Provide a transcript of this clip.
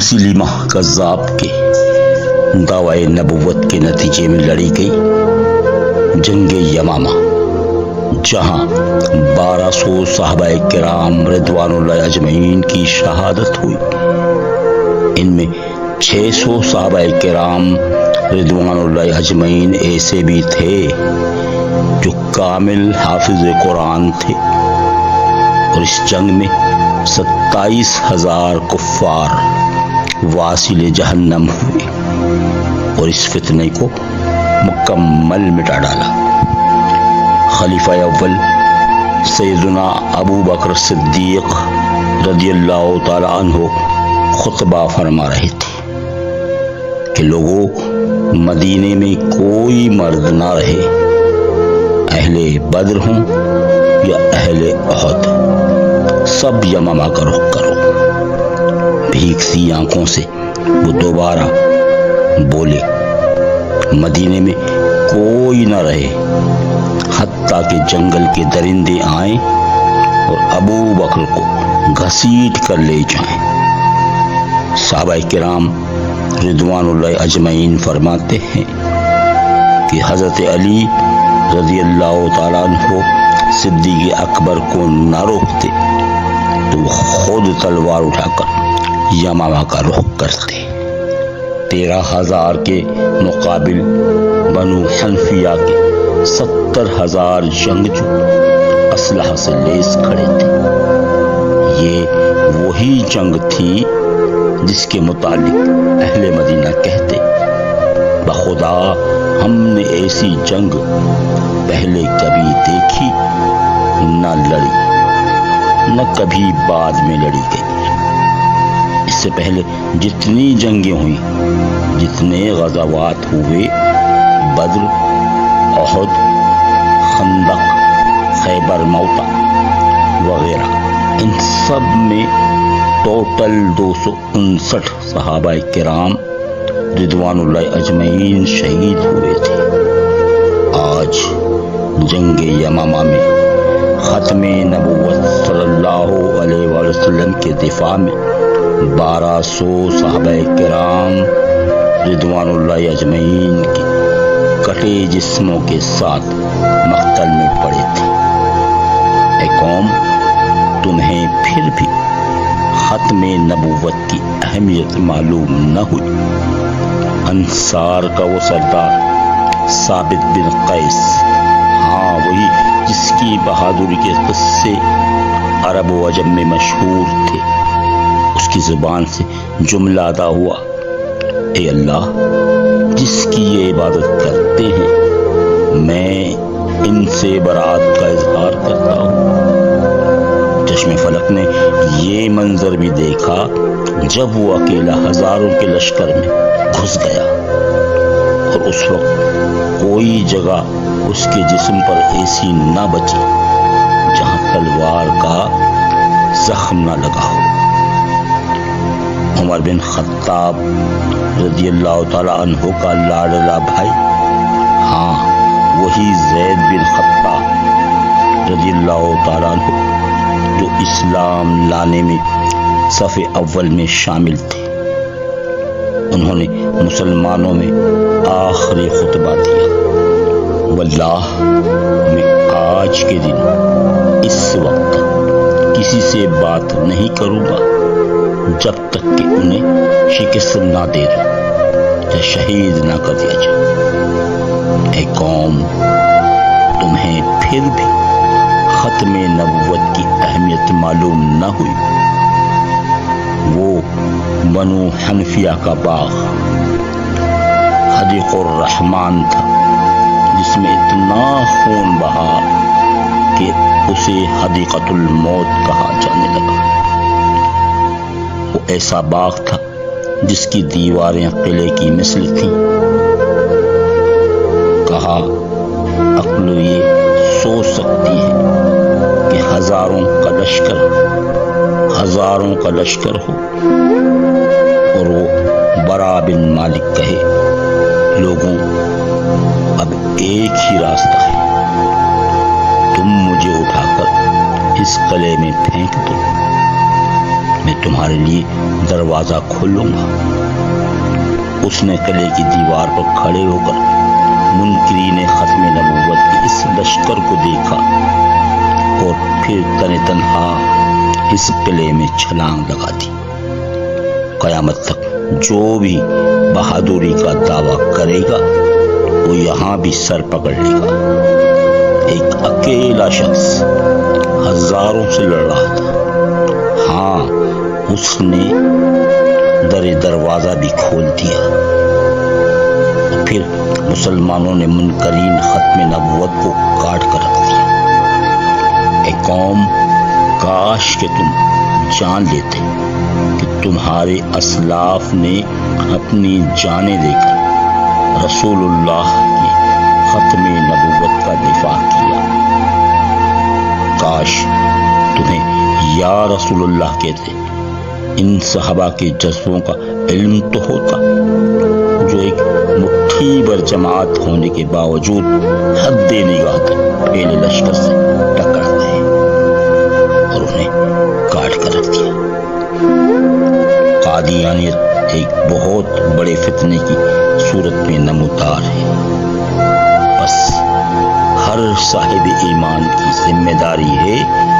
مسلمہ کذاب کے دعوی نبوت کے نتیجے میں لڑی گئی جنگ یمامہ، جہاں 1200 صحابہ کرام رضوان اللہ اجمعین کی شہادت ہوئی۔ ان میں 600 صحابہ کرام رضوان اللہ اجمعین ایسے بھی تھے جو کامل حافظ قرآن تھے، اور اس جنگ میں 27,000 کفار واصل جہنم ہوئے اور اس فتنے کو مکمل مٹا ڈالا۔ خلیفہ اول سیدنا ابو بکر صدیق رضی اللہ تعالی عنہ خطبہ فرما رہے تھے کہ لوگوں، مدینے میں کوئی مرد نہ رہے، اہل بدر ہوں یا اہل احد، سب یمامہ کا رخ کرو۔ بھیگ سی آنکھوں سے وہ دوبارہ بولے، مدینے میں کوئی نہ رہے حتیٰ کہ جنگل کے درندے آئیں اور ابو بکر کو گھسیٹ کر لے جائیں۔ صحابہ کرام رضوان اللہ اجمعین فرماتے ہیں کہ حضرت علی رضی اللہ تعالیٰ عنہ صدیق اکبر کو نہ روکتے تو وہ خود تلوار اٹھا کر یمامہ کا رخ کرتے۔ 13,000 کے مقابل بنو حنفیہ کے 70,000 جنگجو اسلحہ سے لیس کھڑے تھے۔ یہ وہی جنگ تھی جس کے متعلق اہل مدینہ کہتے، بخدا ہم نے ایسی جنگ پہلے کبھی دیکھی نہ لڑی، نہ کبھی بعد میں لڑی گئی۔ اس سے پہلے جتنی جنگیں ہوئیں، جتنے غزوات ہوئے، بدر، احد، خندق، خیبر موطا وغیرہ، ان سب میں ٹوٹل 259 صحابہ کرام رضوان اللہ اجمعین شہید ہوئے تھے۔ آج جنگ یمامہ میں ختم نبوت صلی اللہ علیہ وسلم کے دفاع میں 1200 صحابہ کرام رضوان اللہ اجمعین کے کٹے جسموں کے ساتھ مقتل میں پڑے تھے۔ اے قوم، تمہیں پھر بھی ختم نبوت کی اہمیت معلوم نہ ہوئی؟ انصار کا وہ سردار ثابت بن قیس، ہاں وہی جس کی بہادری کے قصے عرب و عجم میں مشہور تھے، اس کی زبان سے جملہ ادا ہوا، اے اللہ، جس کی یہ عبادت کرتے ہیں میں ان سے برات کا اظہار کرتا ہوں۔ چشم فلک نے یہ منظر بھی دیکھا جب وہ اکیلا ہزاروں کے لشکر میں گھس گیا، اور اس وقت کوئی جگہ اس کے جسم پر ایسی نہ بچی جہاں تلوار کا زخم نہ لگا ہو۔ عمر بن خطاب رضی اللہ تعالی عنہ کا لاڈلا بھائی، ہاں وہی زید بن خطاب رضی اللہ تعالی عنہ جو اسلام لانے میں صف اول میں شامل تھے، انہوں نے مسلمانوں میں آخری خطبہ دیا، واللہ میں آج کے دن اس وقت کسی سے بات نہیں کروں گا جب تک کہ انہیں شکست نہ دے دوں یا شہید نہ کر دیا جائے۔ اے قوم، تمہیں پھر بھی ختم نبوت کی اہمیت معلوم نہ ہوئی؟ وہ بنو حنفیہ کا باغ حدیق الرحمن تھا، جس میں اتنا خون بہا کہ اسے حدیقۃ الموت کہا جانے لگا۔ وہ ایسا باغ تھا جس کی دیواریں قلعے کی مثل تھیں۔ کہا عقل یہ سوچ سکتی ہے کہ ہزاروں کا لشکر ہو اور وہ برا بن مالک کہے، لوگوں اب ایک ہی راستہ ہے، تم مجھے اٹھا کر اس قلعے میں پھینک دو، میں تمہارے لیے دروازہ کھولوں گا۔ اس نے قلعے کی دیوار پر کھڑے ہو کر منکرین ختم نبوت کے اس لشکر کو دیکھا اور پھر تنہا اس قلعے میں چھلانگ لگا دی۔ قیامت تک جو بھی بہادری کا دعویٰ کرے گا وہ یہاں بھی سر پکڑ لے گا۔ ایک اکیلا شخص ہزاروں سے لڑ رہا تھا۔ ہاں، اس نے دروازہ بھی کھول دیا۔ پھر مسلمانوں نے منکرین ختم نبوت کو کاٹ کر رکھ دیا۔ اے قوم، کاش کہ تم جان لیتے کہ تمہارے اسلاف نے اپنی جانیں دے کر رسول اللہ کی ختم نبوت کا دفاع کیا۔ کاش تمہیں یا رسول اللہ کہتے۔ ان صحابہ کے جذبوں کا علم تو ہوتا جو ایک مٹھی بھر جماعت ہونے کے باوجود حد نگاہ تک پھیلے لشکر سے ٹکر گئے اور انہیں کاٹ کر رکھ دیا۔ قادیانیت ایک بہت بڑے فتنے کی صورت میں نمودار ہے۔ بس ہر صاحب ایمان کی ذمہ داری ہے